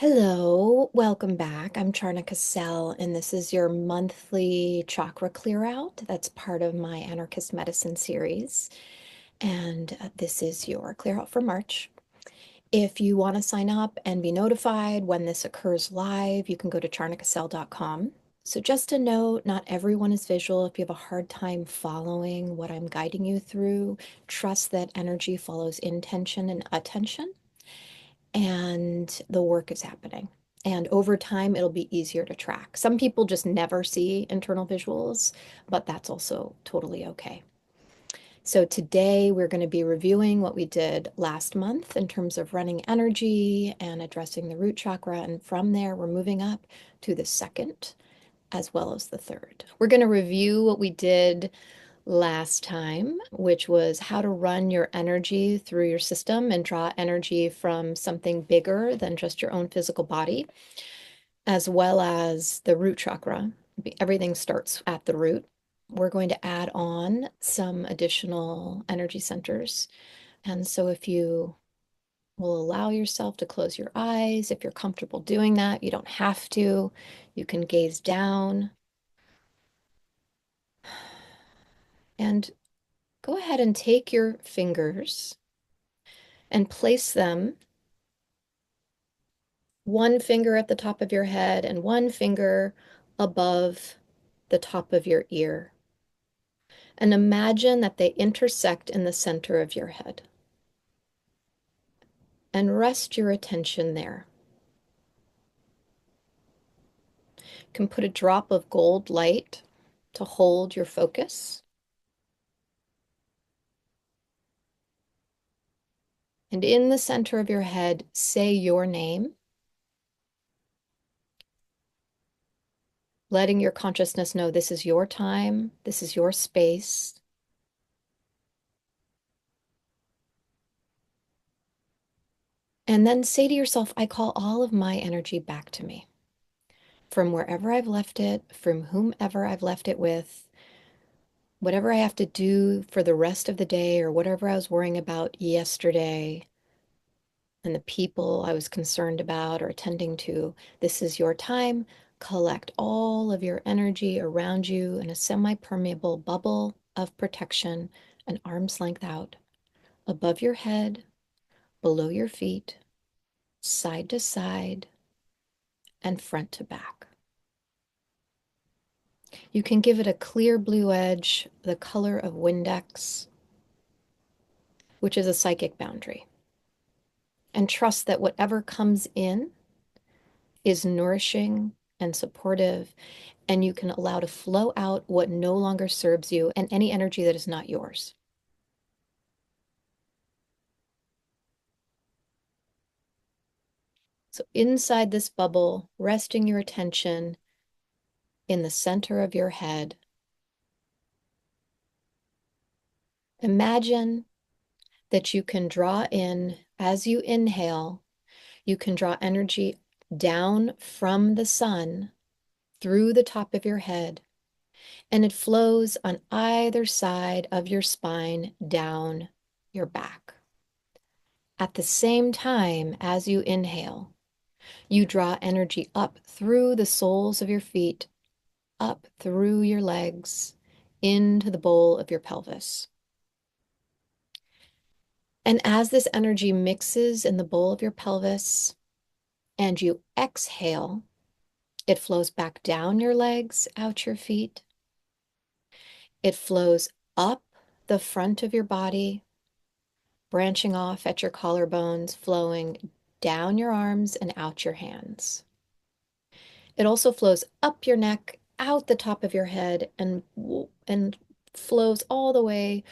Hello, welcome back. I'm Charna Cassell, and this is your monthly Chakra Clear Out. That's part of my Anarchist Medicine series. And this is your clear out for March. If you want to sign up and be notified when this occurs live, you can go to charnacassell.com. So, just a note, not everyone is visual. If you have a hard time following what I'm guiding you through, trust that energy follows intention and attention, and the work is happening. And over time, it'll be easier to track. Some people just never see internal visuals, but that's also totally okay. So today we're going to be reviewing what we did last month in terms of running energy and addressing the root chakra. And from there, we're moving up to the second as well as the third. We're going to review what we did last time, which was how to run your energy through your system and draw energy from something bigger than just your own physical body, as well as the root chakra. Everything starts at the root. We're going to add on some additional energy centers. And so if you will allow yourself to close your eyes, if you're comfortable doing that, you don't have to. You can gaze down and go ahead and take your fingers and place them one finger at the top of your head and one finger above the top of your ear. And imagine that they intersect in the center of your head. And rest your attention there. You can put a drop of gold light to hold your focus. And in the center of your head, say your name, letting your consciousness know this is your time, this is your space. And then say to yourself, I call all of my energy back to me from wherever I've left it, from whomever I've left it with, whatever I have to do for the rest of the day or whatever I was worrying about yesterday and the people I was concerned about or attending to. This is your time. Collect all of your energy around you in a semi-permeable bubble of protection, an arm's length out, above your head, below your feet, side to side, and front to back. You can give it a clear blue edge, the color of Windex, which is a psychic boundary. And trust that whatever comes in is nourishing and supportive, and you can allow to flow out what no longer serves you and any energy that is not yours. So, inside this bubble, resting your attention in the center of your head, imagine that you can draw in, as you inhale, you can draw energy down from the sun through the top of your head, and it flows on either side of your spine down your back. At the same time, as you inhale, you draw energy up through the soles of your feet, up through your legs, into the bowl of your pelvis. And as this energy mixes in the bowl of your pelvis and you exhale, it flows back down your legs, out your feet. It flows up the front of your body, branching off at your collarbones, flowing down your arms and out your hands. It also flows up your neck, out the top of your head, and flows all the way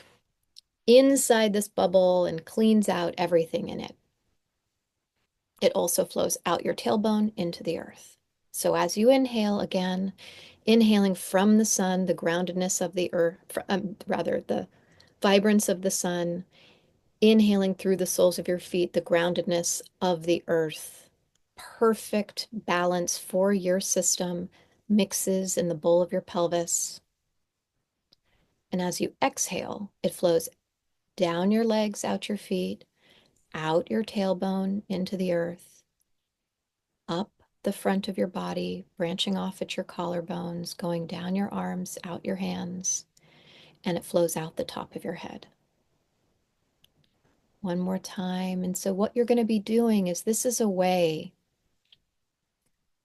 inside this bubble and cleans out everything in it. It also flows out your tailbone into the earth. So as you inhale again, inhaling from the sun, the groundedness of the earth, the vibrance of the sun, inhaling through the soles of your feet, the groundedness of the earth. Perfect balance for your system mixes in the bowl of your pelvis. And as you exhale, it flows down your legs, out your feet, out your tailbone into the earth, the front of your body, branching off at your collarbones, going down your arms, out your hands, and it flows out the top of your head. One more time. And so, what you're going to be doing is this is a way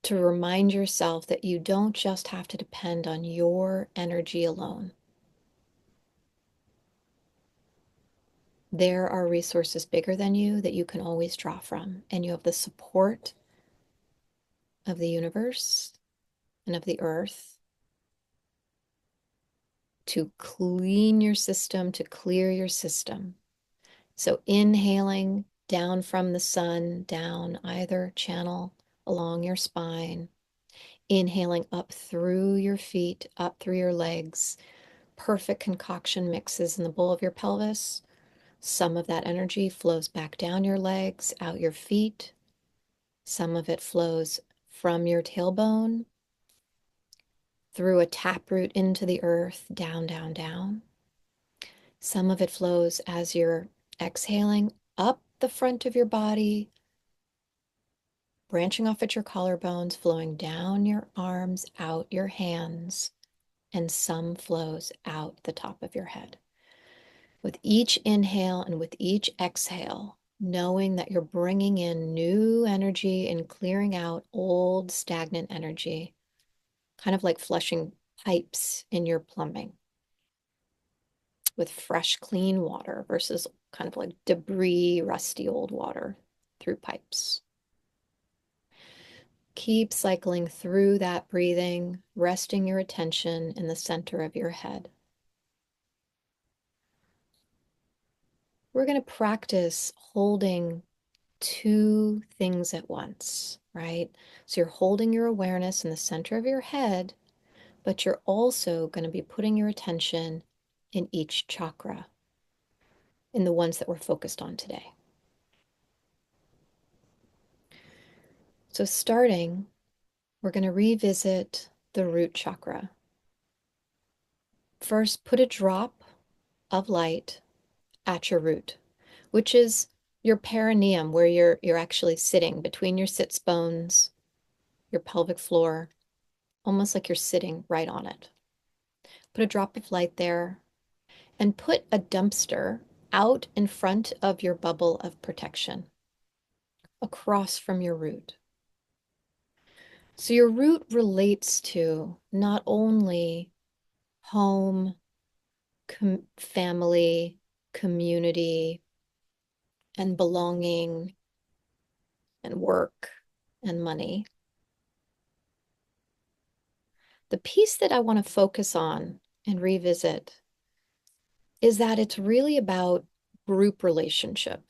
to remind yourself that you don't just have to depend on your energy alone. There are resources bigger than you that you can always draw from, and you have the support of the universe and of the earth to clean your system, to clear your system. So, inhaling down from the sun, down either channel along your spine, inhaling up through your feet, up through your legs. Perfect concoction mixes in the bowl of your pelvis. Some of that energy flows back down your legs, out your feet. Some of it flows from your tailbone through a taproot into the earth, down, down, down. Some of it flows as you're exhaling up the front of your body, branching off at your collarbones, flowing down your arms, out your hands, and some flows out the top of your head. With each inhale and with each exhale, knowing that you're bringing in new energy and clearing out old stagnant energy, kind of like flushing pipes in your plumbing with fresh, clean water versus kind of like debris, rusty old water through pipes. Keep cycling through that breathing, resting your attention in the center of your head. We're going to practice holding two things at once, right? So you're holding your awareness in the center of your head, but you're also going to be putting your attention in each chakra, in the ones that we're focused on today. So starting, we're going to revisit the root chakra. First, put a drop of light at your root, which is your perineum, where you're actually sitting between your sits bones, your pelvic floor, almost like you're sitting right on it. Put a drop of light there and put a dumpster out in front of your bubble of protection, across from your root. So your root relates to not only home, family, community, and belonging, and work, and money. The piece that I want to focus on and revisit is that it's really about group relationship,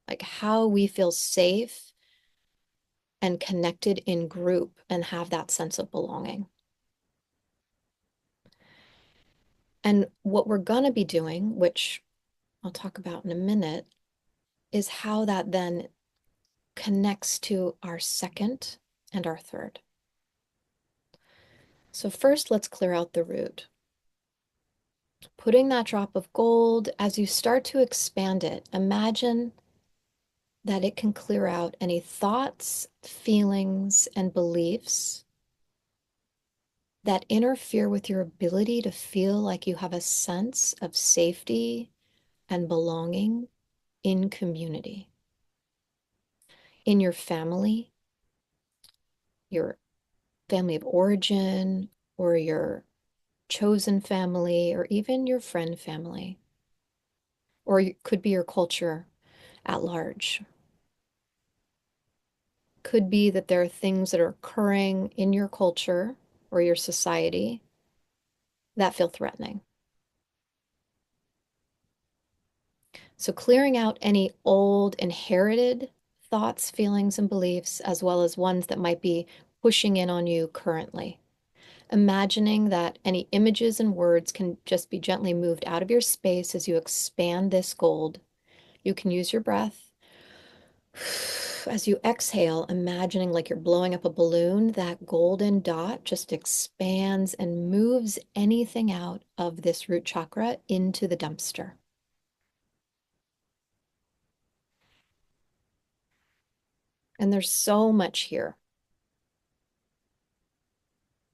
like how we feel safe and connected in group and have that sense of belonging. And what we're going to be doing, which I'll talk about in a minute, is how that then connects to our second and our third. So first, let's clear out the root. Putting that drop of gold, as you start to expand it, imagine that it can clear out any thoughts, feelings, and beliefs that interfere with your ability to feel like you have a sense of safety and belonging in community, in your family of origin, or your chosen family, or even your friend family, or it could be your culture at large. Could be that there are things that are occurring in your culture or your society that feel threatening. So clearing out any old inherited thoughts, feelings, and beliefs, as well as ones that might be pushing in on you currently. Imagining that any images and words can just be gently moved out of your space as you expand this gold. You can use your breath. As you exhale, imagining like you're blowing up a balloon, that golden dot just expands and moves anything out of this root chakra into the dumpster. And there's so much here.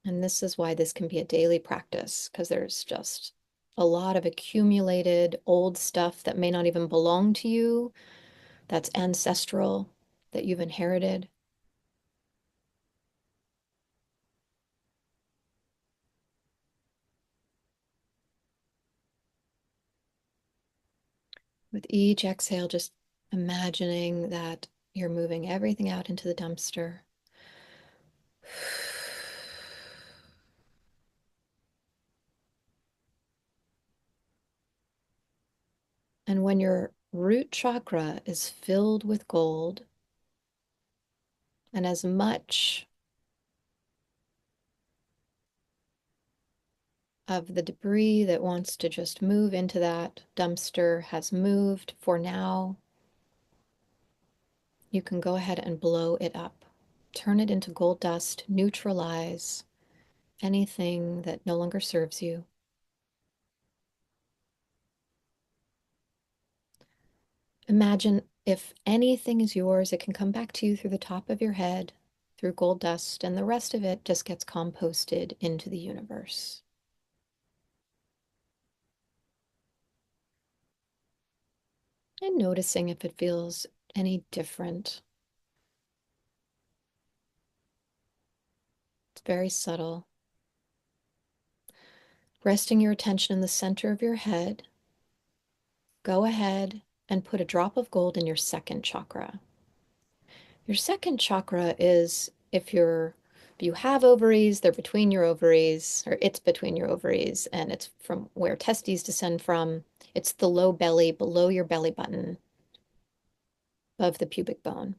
And this is why this can be a daily practice, because there's just a lot of accumulated old stuff that may not even belong to you, that's ancestral, that you've inherited. With each exhale, just imagining that you're moving everything out into the dumpster. And when your root chakra is filled with gold, and as much of the debris that wants to just move into that dumpster has moved for now, you can go ahead and blow it up. Turn it into gold dust, neutralize anything that no longer serves you. Imagine if anything is yours, it can come back to you through the top of your head, through gold dust, and the rest of it just gets composted into the universe. And noticing if it feels any different. It's very subtle. Resting your attention in the center of your head, go ahead and put a drop of gold in your second chakra. Your second chakra is if you have ovaries, they're between your ovaries, or it's between your ovaries, and it's from where testes descend from. It's the low belly, below your belly button, above the pubic bone.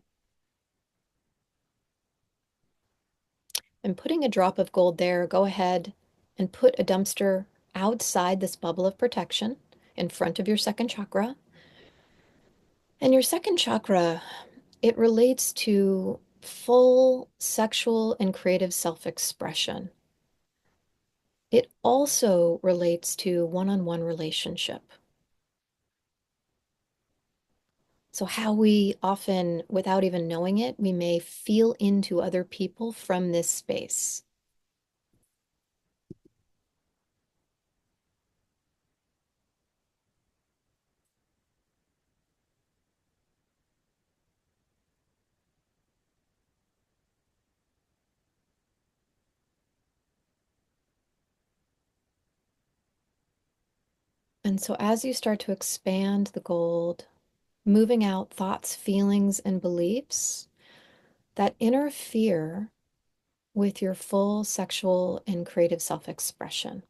And putting a drop of gold there, go ahead and put a dumpster outside this bubble of protection in front of your second chakra. And your second chakra, it relates to full sexual and creative self-expression. It also relates to one-on-one relationship. So how we often, without even knowing it, we may feel into other people from this space. And so as you start to expand the gold, moving out thoughts, feelings, and beliefs that interfere with your full sexual and creative self-expression,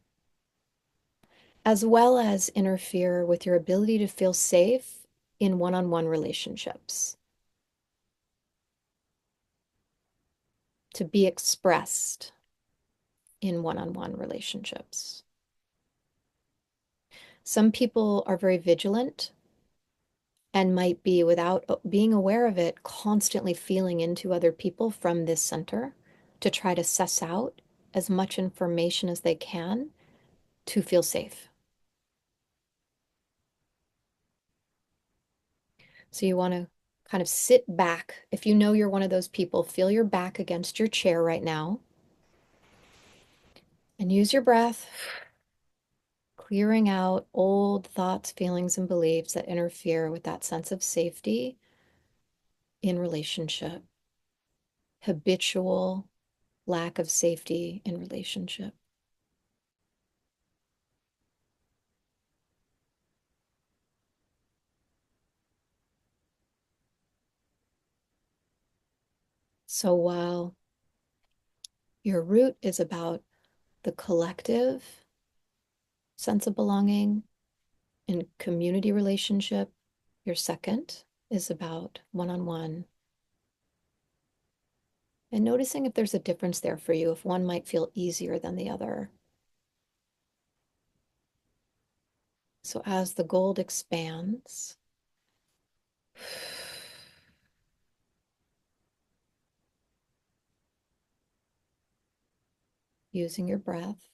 as well as interfere with your ability to feel safe in one-on-one relationships, to be expressed in one-on-one relationships. Some people are very vigilant and might be, without being aware of it, constantly feeling into other people from this center to try to suss out as much information as they can to feel safe. So you want to kind of sit back. If you know you're one of those people, feel your back against your chair right now and use your breath, clearing out old thoughts, feelings, and beliefs that interfere with that sense of safety in relationship, habitual lack of safety in relationship. So while your root is about the collective sense of belonging and community relationship, your second is about one-on-one. And noticing if there's a difference there for you, if one might feel easier than the other. So as the gold expands, using your breath,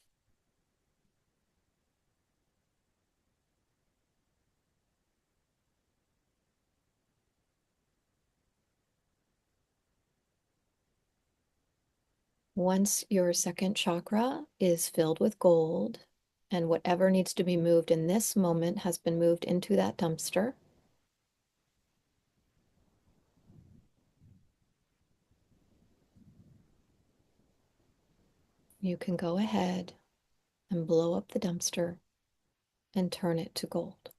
Once your second chakra is filled with gold, and whatever needs to be moved in this moment has been moved into that dumpster, you can go ahead and blow up the dumpster and turn it to gold.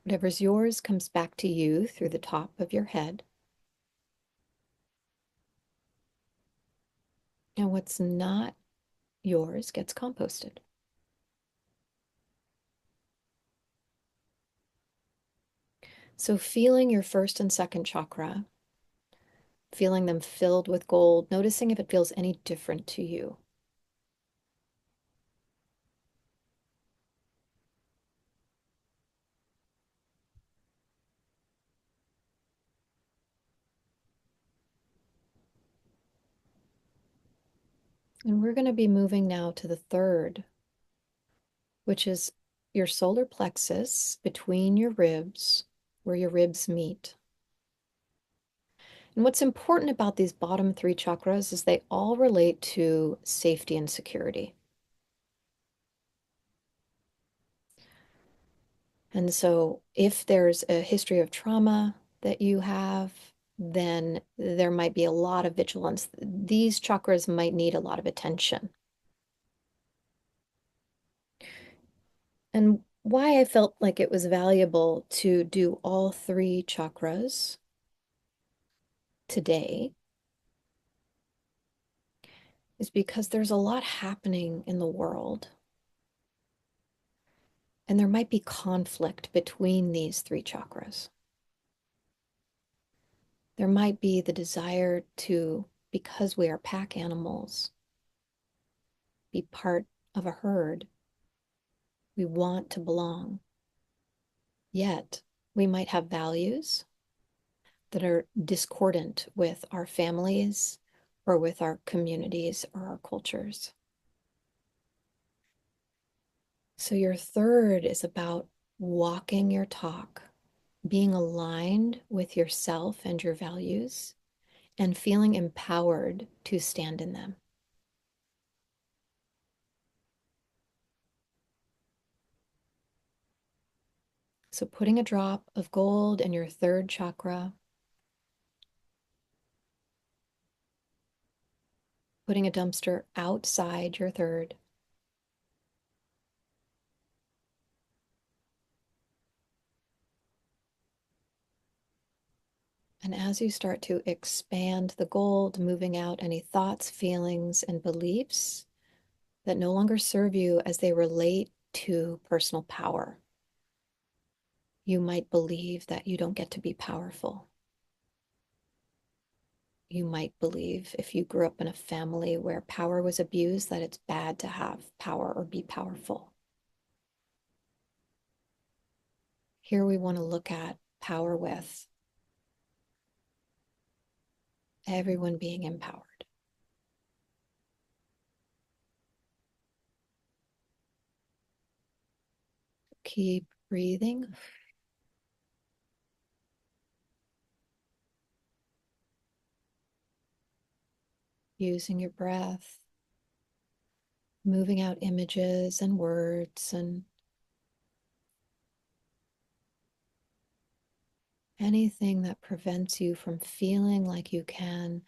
Whatever's yours comes back to you through the top of your head. And what's not yours gets composted. So, feeling your first and second chakra, feeling them filled with gold, noticing if it feels any different to you. And we're going to be moving now to the third, which is your solar plexus between your ribs, where your ribs meet. And what's important about these bottom three chakras is they all relate to safety and security. And so if there's a history of trauma that you have, then there might be a lot of vigilance. These chakras might need a lot of attention. And why I felt like it was valuable to do all three chakras today is because there's a lot happening in the world. And there might be conflict between these three chakras. There might be the desire to, because we are pack animals, be part of a herd. We want to belong. Yet, we might have values that are discordant with our families or with our communities or our cultures. So, your third is about walking your talk, being aligned with yourself and your values, and feeling empowered to stand in them. So, putting a drop of gold in your third chakra, putting a dumpster outside your third, and as you start to expand the gold, moving out any thoughts, feelings, and beliefs that no longer serve you as they relate to personal power. You might believe that you don't get to be powerful. You might believe if you grew up in a family where power was abused, that it's bad to have power or be powerful. Here we want to look at power with everyone being empowered. Keep breathing. Using your breath, moving out images and words and anything that prevents you from feeling like you can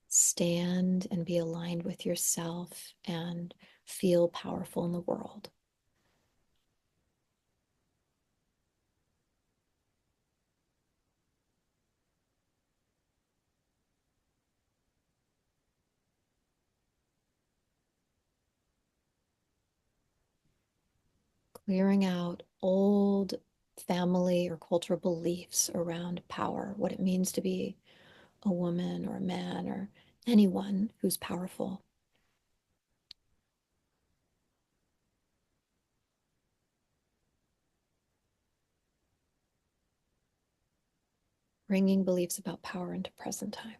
stand and be aligned with yourself and feel powerful in the world. Clearing out old family or cultural beliefs around power, what it means to be a woman or a man or anyone who's powerful. Bringing beliefs about power into present time.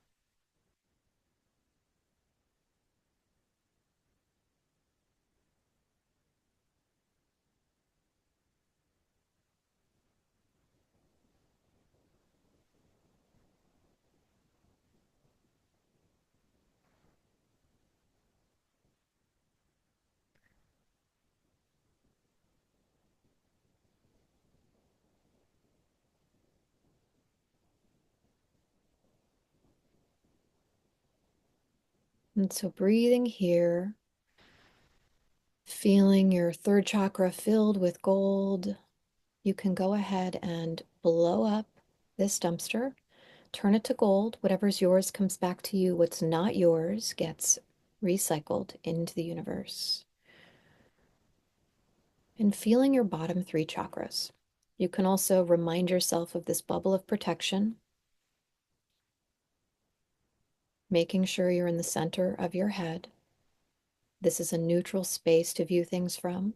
And so breathing here, feeling your third chakra filled with gold, you can go ahead and blow up this dumpster, turn it to gold. Whatever's yours comes back to you. What's not yours gets recycled into the universe. And feeling your bottom three chakras. You can also remind yourself of this bubble of protection, making sure you're in the center of your head. This is a neutral space to view things from.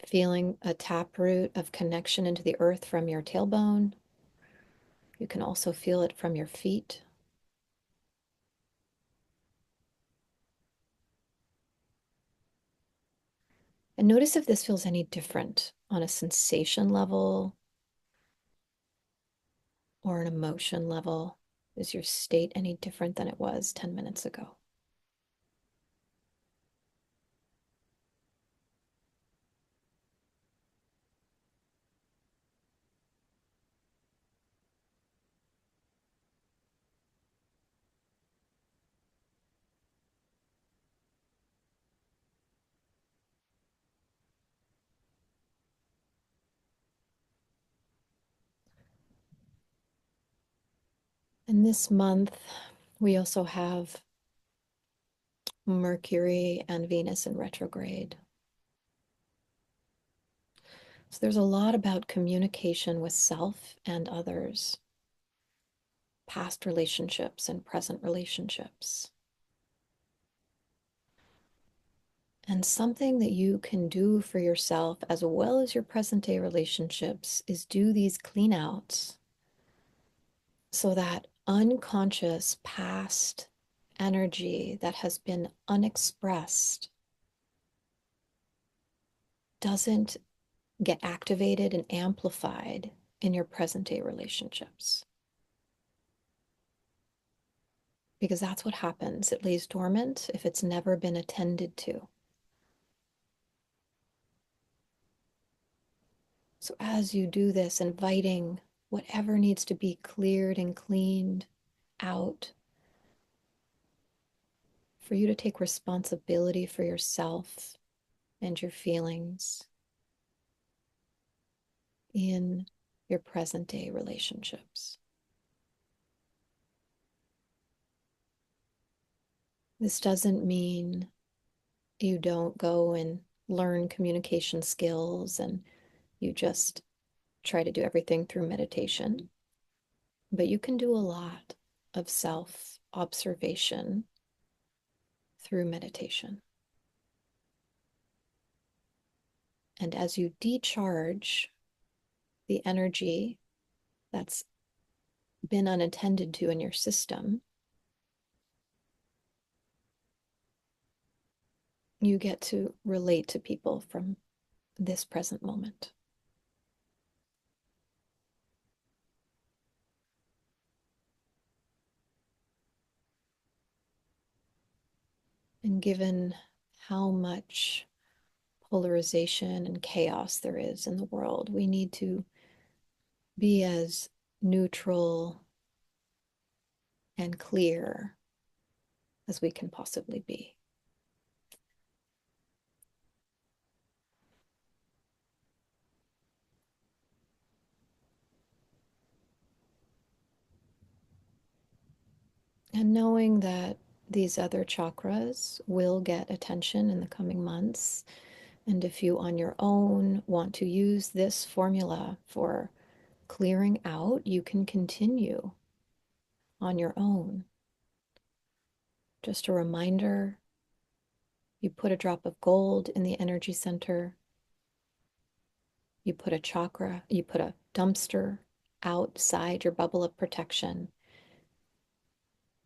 Feeling a taproot of connection into the earth from your tailbone. You can also feel it from your feet. And notice if this feels any different on a sensation level or an emotion level. Is your state any different than it was 10 minutes ago? And this month, we also have Mercury and Venus in retrograde. So there's a lot about communication with self and others, past relationships and present relationships. And something that you can do for yourself as well as your present day relationships is do these clean outs so that unconscious past energy that has been unexpressed doesn't get activated and amplified in your present day relationships. Because that's what happens. It lays dormant if it's never been attended to. So as you do this, inviting whatever needs to be cleared and cleaned out, for you to take responsibility for yourself and your feelings in your present day relationships. This doesn't mean you don't go and learn communication skills and you just try to do everything through meditation, but you can do a lot of self observation through meditation. And as you decharge the energy that's been unattended to in your system, you get to relate to people from this present moment. And given how much polarization and chaos there is in the world, we need to be as neutral and clear as we can possibly be. And knowing that these other chakras will get attention in the coming months. And if you on your own want to use this formula for clearing out, you can continue on your own. Just a reminder, you put a drop of gold in the energy center. You put a chakra, you put a dumpster outside your bubble of protection.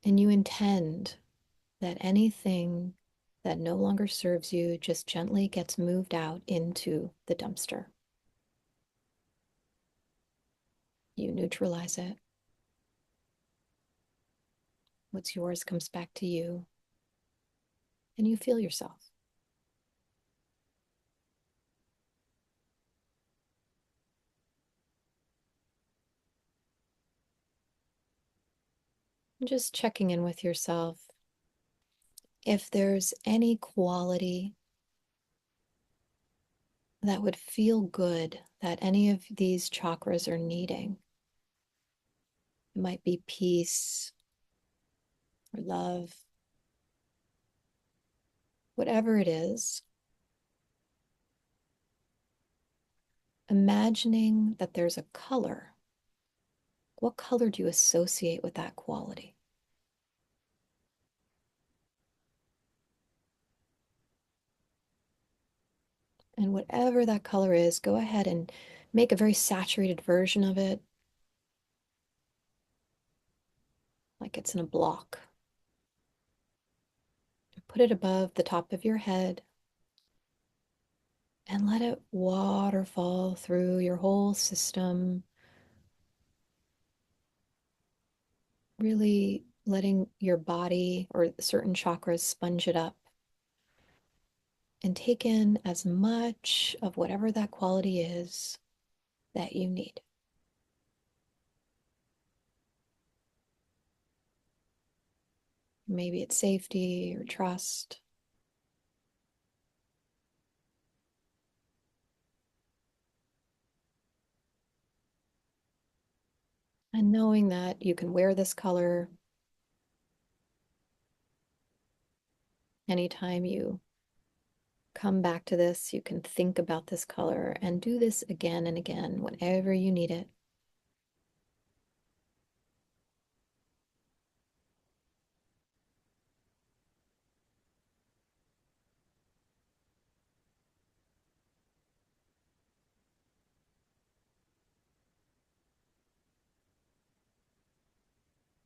And you intend that anything that no longer serves you just gently gets moved out into the dumpster. You neutralize it. What's yours comes back to you, and you feel yourself. Just checking in with yourself. If there's any quality that would feel good that any of these chakras are needing, it might be peace or love, whatever it is, imagining that there's a color. What color do you associate with that quality? And whatever that color is, go ahead and make a very saturated version of it, like it's in a block. Put it above the top of your head and let it waterfall through your whole system, really letting your body or certain chakras sponge it up and take in as much of whatever that quality is that you need. Maybe it's safety or trust. And knowing that you can wear this color anytime you come back to this, you can think about this color and do this again and again whenever you need it.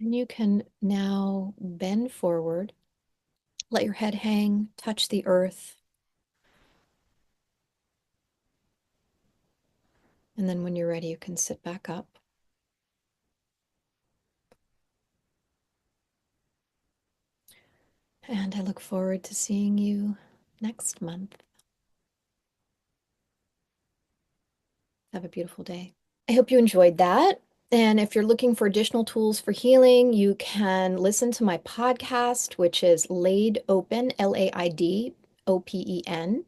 And you can now bend forward, let your head hang, touch the earth. And then when you're ready, you can sit back up. And I look forward to seeing you next month. Have a beautiful day. I hope you enjoyed that. And if you're looking for additional tools for healing, you can listen to my podcast, which is Laid Open, LAIDOPEN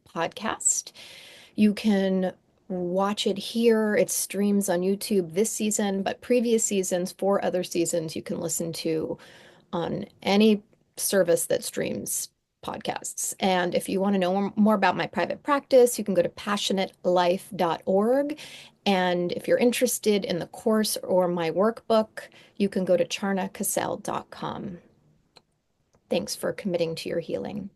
podcast. You can watch it here. It streams on YouTube this season, but previous seasons, 4 other seasons, you can listen to on any service that streams podcasts. And if you want to know more about my private practice, you can go to passionatelife.org. And if you're interested in the course or my workbook, you can go to charnacassell.com. Thanks for committing to your healing.